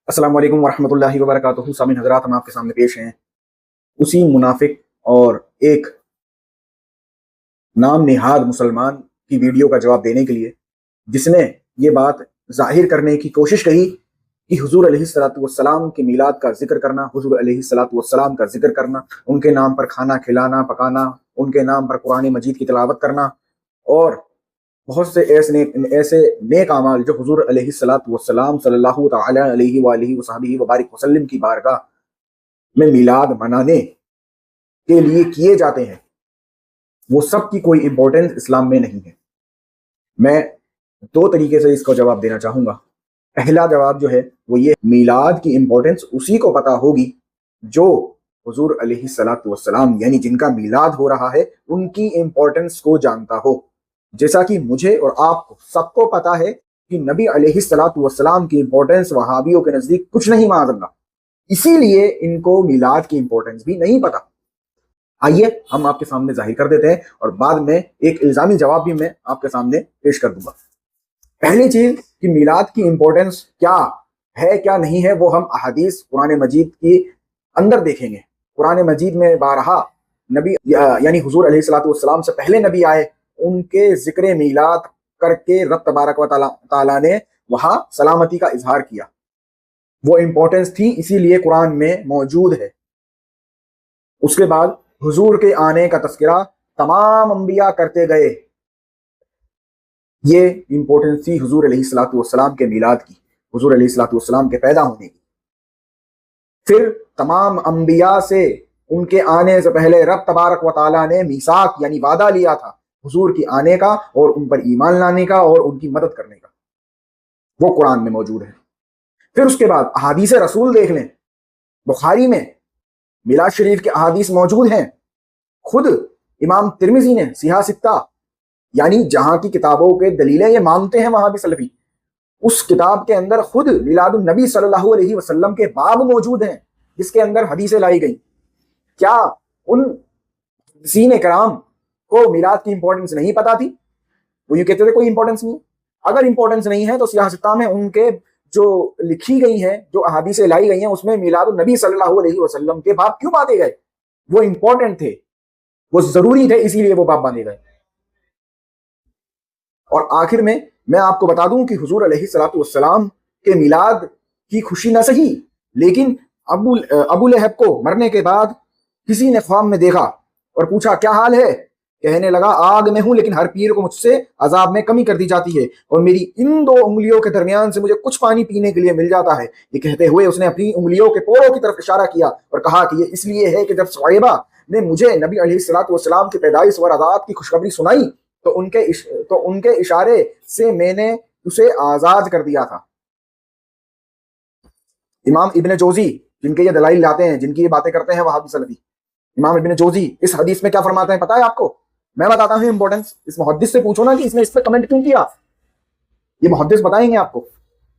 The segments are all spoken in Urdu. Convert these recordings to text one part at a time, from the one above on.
السلام علیکم ورحمۃ اللہ وبرکاتہ۔ سامعین حضرات، ہم آپ کے سامنے پیش ہیں اسی منافق اور ایک نام نہاد مسلمان کی ویڈیو کا جواب دینے کے لیے، جس نے یہ بات ظاہر کرنے کی کوشش کی کہ حضور علیہ الصلوۃ والسلام کے میلاد کا ذکر کرنا، حضور علیہ الصلوۃ والسلام کا ذکر کرنا، ان کے نام پر کھانا کھلانا پکانا، ان کے نام پر قرآن مجید کی تلاوت کرنا اور بہت سے ایسے نیک اعمال جو حضور علیہ الصلوۃ والسلام صلی اللہ تعالی علیہ وآلہ وصحبہ وبارک وسلم کی بارگاہ میں میلاد منانے کے لیے کیے جاتے ہیں، وہ سب کی کوئی امپورٹنس اسلام میں نہیں ہے۔ میں دو طریقے سے اس کو جواب دینا چاہوں گا۔ پہلا جواب جو ہے وہ یہ، میلاد کی امپورٹنس اسی کو پتا ہوگی جو حضور علیہ الصلوۃ والسلام یعنی جن کا میلاد ہو رہا ہے ان کی امپورٹنس کو جانتا ہو، جیسا کہ مجھے اور آپ کو سب کو پتا ہے کہ نبی علیہ الصلوۃ والسلام کی امپورٹنس وہابیوں کے نزدیک کچھ نہیں، معاذ اللہ، اسی لیے ان کو میلاد کی امپورٹنس بھی نہیں پتا۔ آئیے ہم آپ کے سامنے ظاہر کر دیتے ہیں اور بعد میں ایک الزامی جواب بھی میں آپ کے سامنے پیش کر دوں گا۔ پہلی چیز کہ میلاد کی امپورٹنس کیا ہے کیا نہیں ہے، وہ ہم احادیث قرآن مجید کی اندر دیکھیں گے۔ قرآن مجید میں بارہا نبی یعنی حضور علیہ الصلوۃ والسلام سے پہلے نبی آئے، ان کے ذکر میلاد کر کے رب تبارک و تعالیٰ نے وہاں سلامتی کا اظہار کیا۔ وہ امپورٹنس تھی، اسی لیے قرآن میں موجود ہے۔ اس کے بعد حضور کے آنے کا تذکرہ تمام انبیاء کرتے گئے، یہ امپورٹنس تھی حضور علیہ الصلوۃ والسلام کے میلاد کی، حضور علیہ الصلوۃ والسلام کے پیدا ہونے کی۔ پھر تمام انبیاء سے ان کے آنے سے پہلے رب تبارک و تعالیٰ نے میثاق یعنی وعدہ لیا تھا حضور کی آنے کا اور ان پر ایمان لانے کا اور ان کی مدد کرنے کا، وہ قرآن میں موجود ہے۔ پھر اس کے بعد احادیث رسول دیکھ لیں، بخاری میں میلاد شریف کے احادیث موجود ہیں۔ خود امام ترمذی نے صحیح ستہ یعنی جہاں کی کتابوں کے دلیلیں یہ مانتے ہیں وہاں بھی سلفی، اس کتاب کے اندر خود میلاد النبی صلی اللہ علیہ وسلم کے باب موجود ہیں جس کے اندر حدیثیں لائی گئی۔ کیا ان محدثین کرام کو میلاد کی امپورٹنس نہیں پتا تھی؟ وہ یہ کہتے تھے کوئی امپورٹنس نہیں۔ اگر امپورٹنس نہیں ہے تو صحیح ستہ میں ان کے جو لکھی گئی ہیں، جو احادیثیں لائی گئی ہیں، اس میں میلاد النبی صلی اللہ علیہ وسلم کے باب کیوں باندھے گئے؟ وہ امپورٹنٹ تھے، وہ ضروری تھے، اسی لیے وہ باب باندھے گئے۔ اور آخر میں آپ کو بتا دوں کہ حضور علیہ الصلوۃ والسلام کے میلاد کی خوشی نہ سہی، لیکن ابو لہب کو مرنے کے بعد کسی نے خواب میں دیکھا اور پوچھا کیا حال ہے؟ کہنے لگا آگ میں ہوں، لیکن ہر پیر کو مجھ سے عذاب میں کمی کر دی جاتی ہے اور میری ان دو انگلیوں کے درمیان سے مجھے کچھ پانی پینے کے لیے مل جاتا ہے۔ یہ کہتے ہوئے اس نے اپنی انگلیوں کے پوروں کی طرف اشارہ کیا اور کہا کہ یہ اس لیے ہے کہ جب صہیبہ نے مجھے نبی علیہ الصلوۃ والسلام کی پیدائش و رضاعت کی خوشخبری سنائی تو ان کے اشارے سے میں نے اسے آزاد کر دیا تھا۔ امام ابن جوزی، جن کے یہ دلائل لاتے ہیں، جن کی یہ باتیں کرتے ہیں وہابی سلفی، امام ابن جوزی اس حدیث میں کیا فرماتے ہیں پتہ ہے آپ کو؟ میں بتاتا ہوں امپورٹنس۔ اس محدث سے پوچھو نا کہ اس نے اس پہ کمنٹ کیوں کیا، یہ محدث بتائیں گے آپ کو۔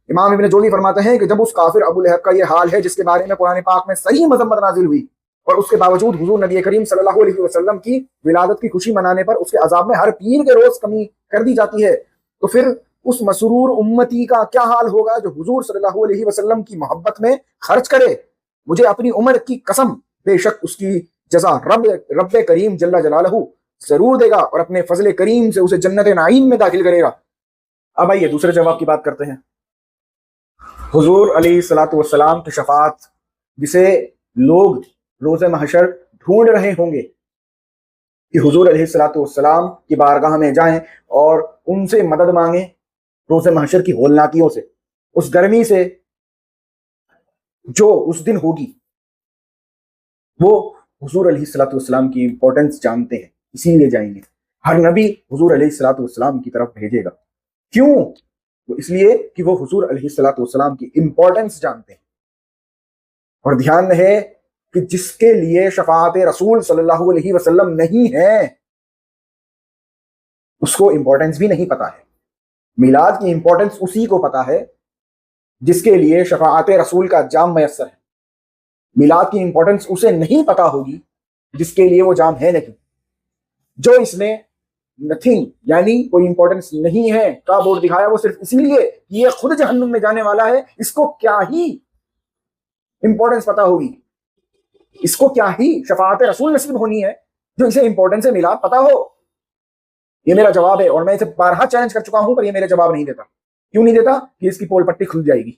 امام ابن جوزی فرماتے ہیں کہ جب اس کافر ابو لہب کا یہ حال ہے جس کے بارے میں قرآن پاک میں صحیح مذمت نازل ہوئی اور اس کے باوجود حضور نبی کریم صلی اللہ علیہ وسلم کی ولادت کی خوشی منانے پر اس کے عذاب میں ہر پیر کے روز کمی کر دی جاتی ہے، تو پھر اس مسرور امتی کا کیا حال ہوگا جو حضور صلی اللہ علیہ وسلم کی محبت میں خرچ کرے؟ مجھے اپنی عمر کی قسم، بے شک اس کی جزا رب کریم جل جلالہ ضرور دے گا اور اپنے فضل کریم سے اسے جنت نعیم میں داخل کرے گا۔ اب آئیے دوسرے جواب کی بات کرتے ہیں۔ حضور علیہ الصلوۃ والسلام کی شفاعت، جسے لوگ روز محشر ڈھونڈ رہے ہوں گے کہ حضور علیہ الصلوۃ والسلام کی بارگاہ میں جائیں اور ان سے مدد مانگیں روز محشر کی ہولناکیوں سے، اس گرمی سے جو اس دن ہوگی، وہ حضور علیہ الصلوۃ والسلام کی امپورٹنس جانتے ہیں، اسی لیے جائیں گے۔ ہر نبی حضور علیہ الصلوۃ والسلام کی طرف بھیجے گا، کیوں؟ وہ اس لیے کہ وہ حضور علیہ الصلوۃ والسلام کی امپورٹنس جانتے ہیں۔ اور دھیان رہے کہ جس کے لیے شفاعت رسول صلی اللہ علیہ وسلم نہیں ہے اس کو امپورٹنس بھی نہیں پتا ہے۔ میلاد کی امپورٹنس اسی کو پتا ہے جس کے لیے شفاعت رسول کا جام میسر ہے۔ میلاد کی امپورٹنس اسے نہیں پتا ہوگی جس کے لیے وہ جام ہے نہیں۔ جو اس نے نتھنگ یعنی کوئی امپورٹنس نہیں ہے کا بورڈ دکھایا، وہ صرف اسی لیے کہ یہ خود جہنم میں جانے والا ہے، اس کو کیا ہی امپورٹنس پتا ہوگی، اس کو کیا ہی شفاعت رسول نصیب ہونی ہے جو اسے امپورٹنس میلاد پتا ہو. یہ میرا جواب ہے، اور میں اسے بارہا چیلنج کر چکا ہوں، پر یہ میرے جواب نہیں دیتا. کیوں نہیں دیتا؟ کہ اس کی پول پٹی کھل جائے گی.